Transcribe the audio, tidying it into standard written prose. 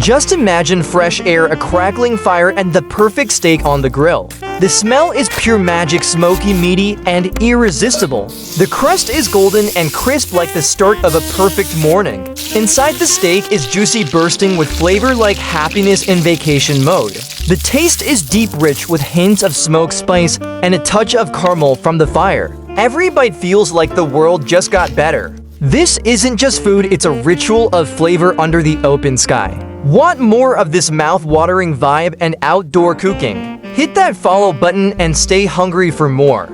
Just imagine fresh air, a crackling fire, and the perfect steak on the grill. The smell is pure magic, smoky, meaty, and irresistible. The crust is golden and crisp like the start of a perfect morning. Inside the steak is juicy, bursting with flavor like happiness in vacation mode. The taste is deep, rich with hints of smoke, spice, and a touch of caramel from the fire. Every bite feels like the world just got better. This isn't just food, it's a ritual of flavor under the open sky. Want more of this mouth-watering vibe and outdoor cooking? Hit that follow button and stay hungry for more.